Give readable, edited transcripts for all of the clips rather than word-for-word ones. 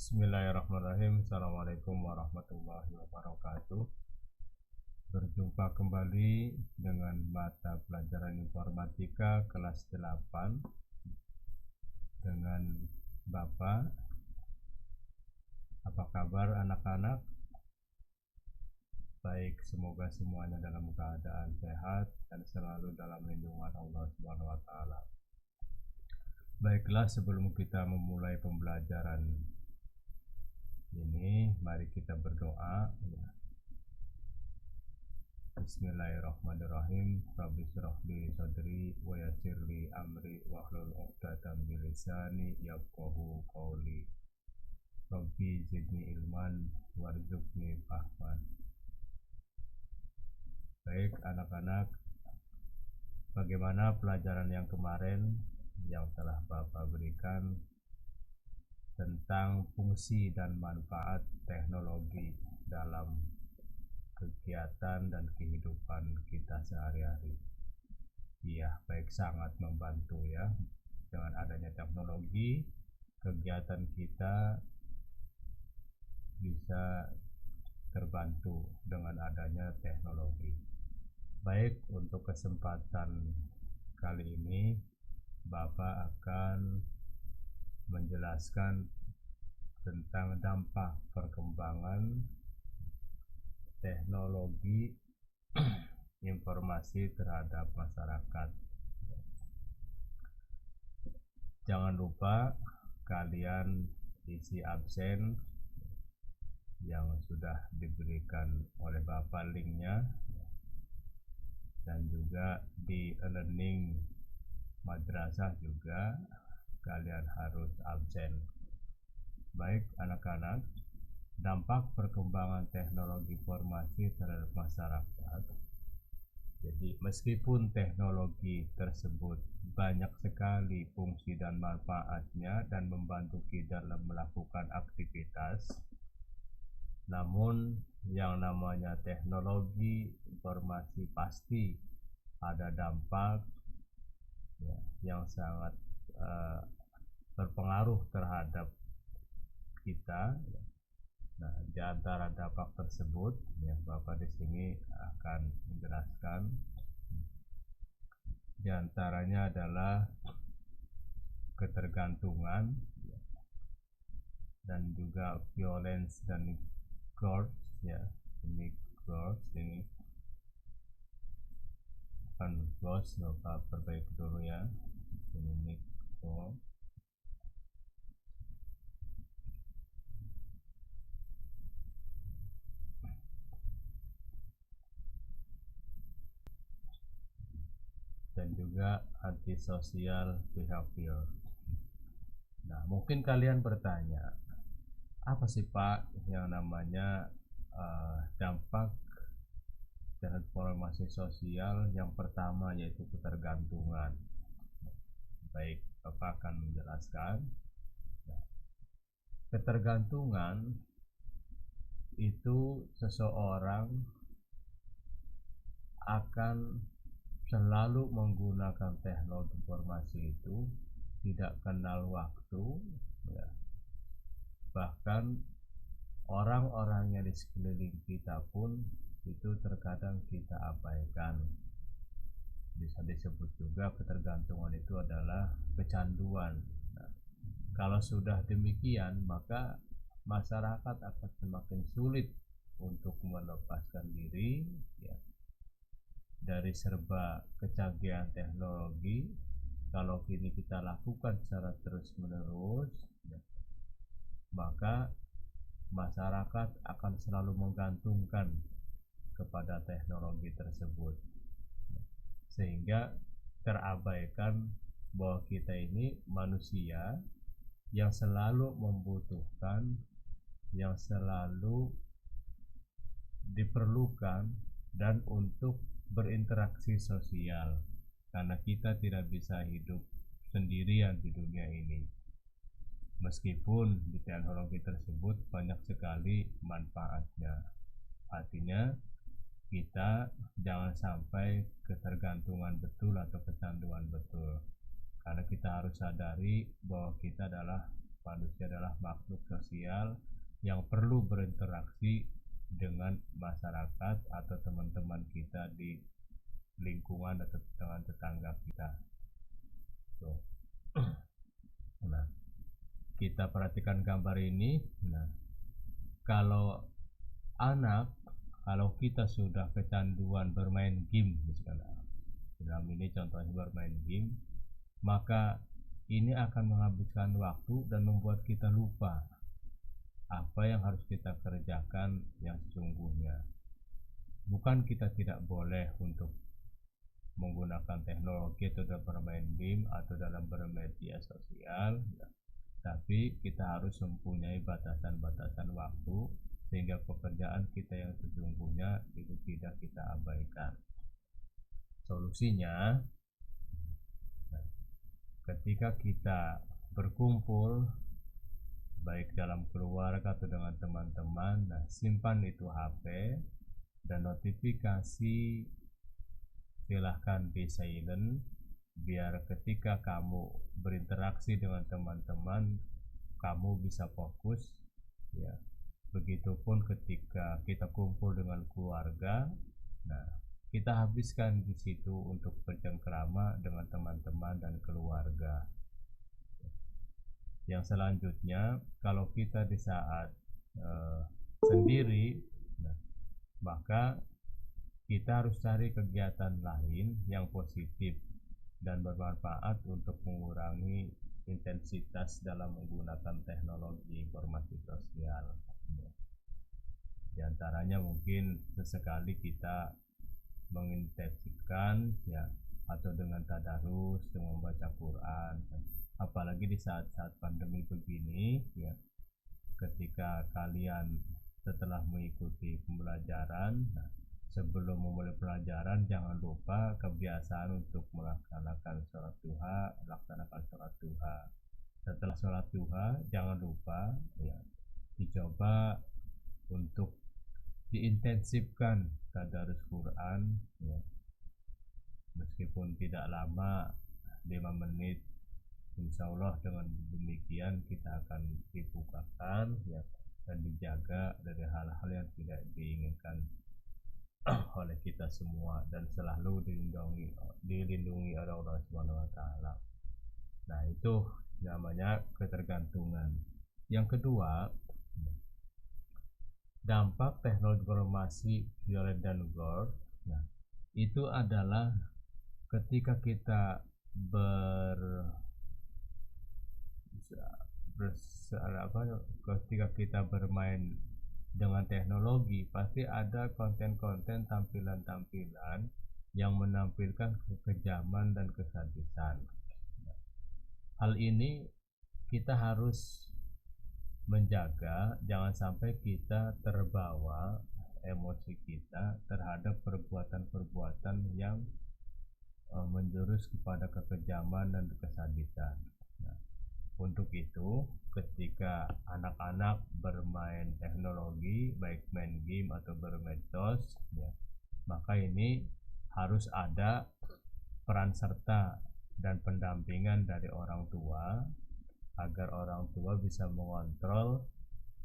Bismillahirrahmanirrahim. Assalamualaikum warahmatullahi wabarakatuh. Berjumpa kembali dengan mata pelajaran informatika kelas 8 dengan Bapak. Apa kabar anak-anak? Baik, semoga semuanya dalam keadaan sehat dan selalu dalam lindungan Allah Subhanahu wa taala. Baiklah, sebelum kita memulai pembelajaran ini, mari kita berdoa. Bismillahirrahmanirrahim. Rabbi shrah li sadri wa yassir li amri wahlul 'uqdatam min lisani yafqahu qawli. Rabbi zidni ilman warzuqni fahman. Baik anak-anak, bagaimana pelajaran yang kemarin yang telah Bapak berikan tentang fungsi dan manfaat teknologi dalam kegiatan dan kehidupan kita sehari-hari? Iya, baik, sangat membantu ya. Dengan adanya teknologi, kegiatan kita bisa terbantu dengan adanya teknologi. Baik, untuk kesempatan kali ini Bapak akan menjelaskan tentang dampak perkembangan teknologi informasi terhadap masyarakat. Jangan lupa kalian isi absen yang sudah diberikan oleh Bapak linknya, dan juga di e-learning madrasah juga kalian harus absen. Baik anak-anak, dampak perkembangan teknologi informasi terhadap masyarakat. Jadi meskipun teknologi tersebut banyak sekali fungsi dan manfaatnya dan membantu kita dalam melakukan aktivitas, namun yang namanya teknologi informasi pasti ada dampak ya, yang sangat berpengaruh terhadap kita. Nah, di antara dampak tersebut, ya, Bapak di sini akan menjelaskan. Di antaranya adalah ketergantungan dan juga violence dan growth ya. Ini growth, ini akan growth, Bapak perbaiki dulu ya. Ini growth. Dan juga antisocial behavior. Nah, mungkin kalian bertanya, apa sih Pak yang namanya dampak transformasi sosial? Yang pertama yaitu ketergantungan. Baik, Bapak akan menjelaskan. Ketergantungan itu seseorang akan selalu menggunakan teknologi informasi itu, tidak kenal waktu ya. Bahkan orang-orang yang di sekeliling kita pun itu terkadang kita abaikan. Bisa disebut juga ketergantungan itu adalah kecanduan. Nah, kalau sudah demikian, maka masyarakat akan semakin sulit untuk melepaskan diri ya, dari serba kecanggihan teknologi. Kalau kini kita lakukan secara terus-menerus ya, maka masyarakat akan selalu menggantungkan kepada teknologi tersebut, sehingga terabaikan bahwa kita ini manusia yang selalu membutuhkan, yang selalu diperlukan dan untuk berinteraksi sosial, karena kita tidak bisa hidup sendirian di dunia ini. Meskipun di teknologi tersebut banyak sekali manfaatnya, artinya kita jangan sampai ketergantungan betul atau kecanduan betul, karena kita harus sadari bahwa kita adalah Manusia adalah makhluk sosial yang perlu berinteraksi dengan masyarakat atau teman-teman kita di lingkungan atau dengan tetangga kita. So, nah, kita perhatikan gambar ini. Nah, kalau kita sudah kecanduan bermain game, misalnya dalam ini contohnya bermain game, maka ini akan menghabiskan waktu dan membuat kita lupa apa yang harus kita kerjakan yang sesungguhnya. Bukan kita tidak boleh untuk menggunakan teknologi atau dalam bermain game atau dalam bermedia sosial, tapi kita harus mempunyai batasan-batasan waktu sehingga pekerjaan kita yang sesungguhnya itu tidak kita abaikan. Solusinya, ketika kita berkumpul baik dalam keluarga atau dengan teman-teman, simpan itu HP dan notifikasi silahkan di silent, biar ketika kamu berinteraksi dengan teman-teman kamu bisa fokus, ya. Begitupun ketika kita kumpul dengan keluarga, nah kita habiskan di situ untuk bercengkrama dengan teman-teman dan keluarga. Yang selanjutnya, kalau kita di saat sendiri, nah, maka kita harus cari kegiatan lain yang positif dan bermanfaat untuk mengurangi intensitas dalam menggunakan teknologi informasi sosial. Di antaranya mungkin sesekali kita mengintensifkan, ya, atau dengan tadarus, dengan membaca Quran. Apalagi di saat-saat pandemi begini, ya, ketika kalian setelah mengikuti pembelajaran, sebelum memulai pelajaran jangan lupa kebiasaan untuk melaksanakan sholat duha, Setelah sholat duha jangan lupa, ya, dicoba untuk diintensifkan tadarus Quran, ya. Meskipun tidak lama, 5 menit, insya Allah dengan demikian kita akan dibukakan, ya, dan dijaga dari hal-hal yang tidak diinginkan oleh kita semua dan selalu dilindungi oleh Allah Subhanahu wa taala. Nah, itu namanya ketergantungan. Yang kedua, dampak teknologi informasi violet dan gore. Nah, itu adalah ketika kita ketika kita bermain dengan teknologi, pasti ada konten-konten, tampilan-tampilan yang menampilkan kekejaman dan kesadisan. Hal ini kita harus menjaga jangan sampai kita terbawa emosi kita terhadap perbuatan-perbuatan yang menjurus kepada kekejaman dan kesadisan. Nah, untuk itu, ketika anak-anak bermain teknologi, baik main game atau bermedsos, ya, maka ini harus ada peran serta dan pendampingan dari orang tua agar orang tua bisa mengontrol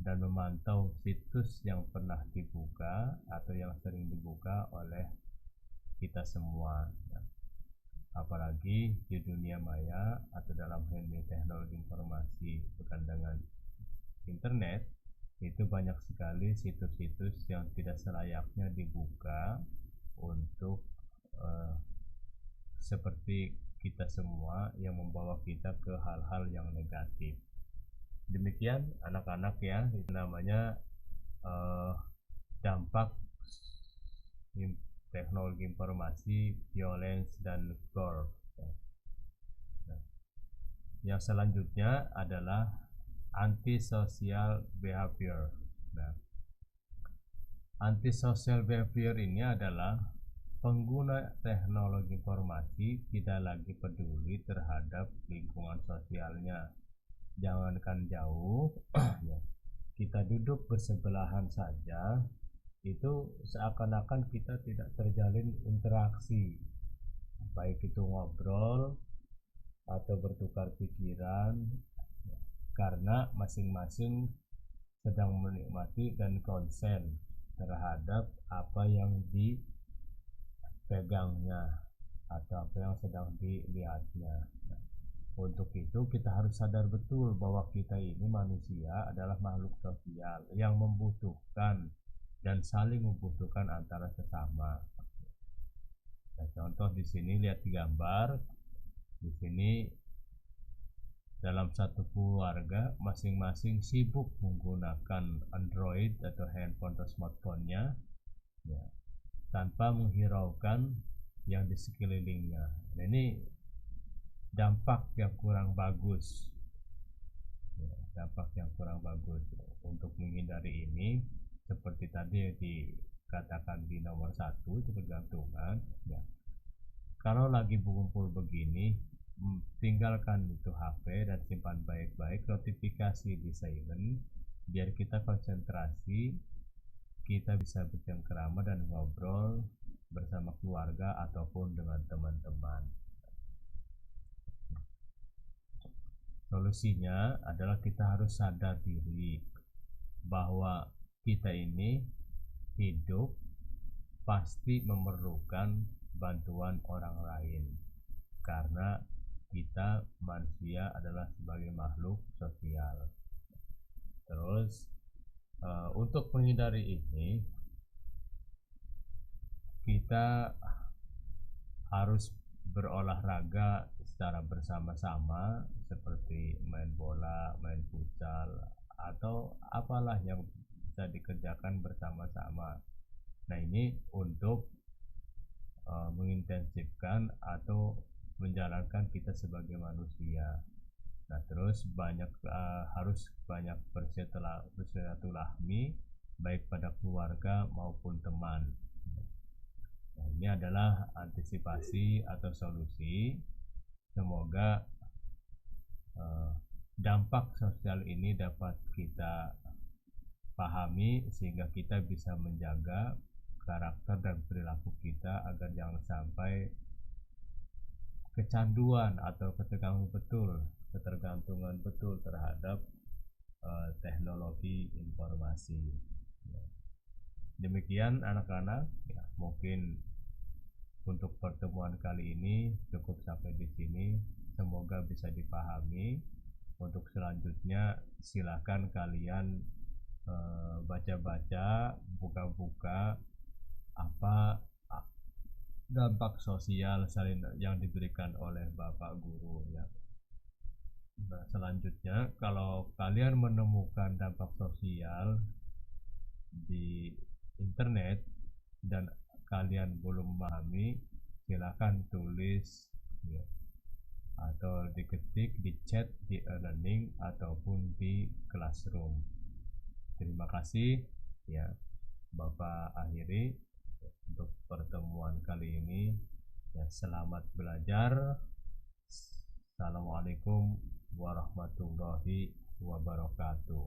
dan memantau situs yang pernah dibuka atau yang sering dibuka oleh kita semua, ya. Apalagi di dunia maya atau dalam dunia teknologi informasi berkenaan internet, itu banyak sekali situs-situs yang tidak selayaknya dibuka untuk seperti kita semua yang membawa kita ke hal-hal yang negatif. Demikian anak-anak, ya, itu namanya dampak teknologi informasi, violence, dan gore. Nah, yang selanjutnya adalah antisocial behavior. Nah, antisocial behavior ini adalah pengguna teknologi informasi tidak lagi peduli terhadap lingkungan sosialnya. Jangankan jauh, ya, kita duduk bersebelahan saja, itu seakan-akan kita tidak terjalin interaksi, baik itu ngobrol atau bertukar pikiran, ya. karena masing-masing sedang menikmati dan konsen terhadap apa yang dipegangnya atau apa yang sedang dilihatnya. Untuk itu kita harus sadar betul bahwa kita ini manusia adalah makhluk sosial yang membutuhkan dan saling membutuhkan antara sesama. Nah, contoh di sini lihat di gambar. Di sini dalam satu keluarga masing-masing sibuk menggunakan Android atau handphone atau smartphone-nya, ya, tanpa menghiraukan yang di sekelilingnya. Nah, ini dampak yang kurang bagus, ya, dampak yang kurang bagus. Untuk menghindari ini, seperti tadi yang dikatakan di nomor 1, ketergantungan, ya, kalau lagi berkumpul begini, tinggalkan itu HP dan simpan baik-baik, notifikasi di silent, biar kita konsentrasi, kita bisa bercengkerama dan ngobrol bersama keluarga ataupun dengan teman-teman. Solusinya adalah kita harus sadar diri bahwa kita ini hidup pasti memerlukan bantuan orang lain, karena kita manusia adalah sebagai makhluk sosial. Terus untuk menghindari ini, kita harus berolahraga secara bersama-sama, seperti main bola, main futsal, atau apalah yang bisa dikerjakan bersama-sama. Nah, ini untuk mengintensifkan atau menjalankan kita sebagai manusia. Nah, terus harus banyak bersilaturahmi baik pada keluarga maupun teman. Nah, ini adalah antisipasi atau solusi. Semoga dampak sosial ini dapat kita pahami sehingga kita bisa menjaga karakter dan perilaku kita agar jangan sampai kecanduan atau ketergantungan betul terhadap teknologi informasi. Demikian anak-anak, ya, mungkin untuk pertemuan kali ini cukup sampai di sini. Semoga bisa dipahami. Untuk selanjutnya silakan kalian baca-baca, buka-buka apa dampak sosial yang diberikan oleh Bapak Guru, ya. Nah, selanjutnya kalau kalian menemukan dampak sosial di internet dan kalian belum memahami, silakan tulis, ya, atau diketik di chat di e-learning ataupun di classroom. Terima kasih, ya. Bapak akhiri untuk pertemuan kali ini, ya. Selamat belajar. Assalamualaikum warahmatullahi wabarakatuh.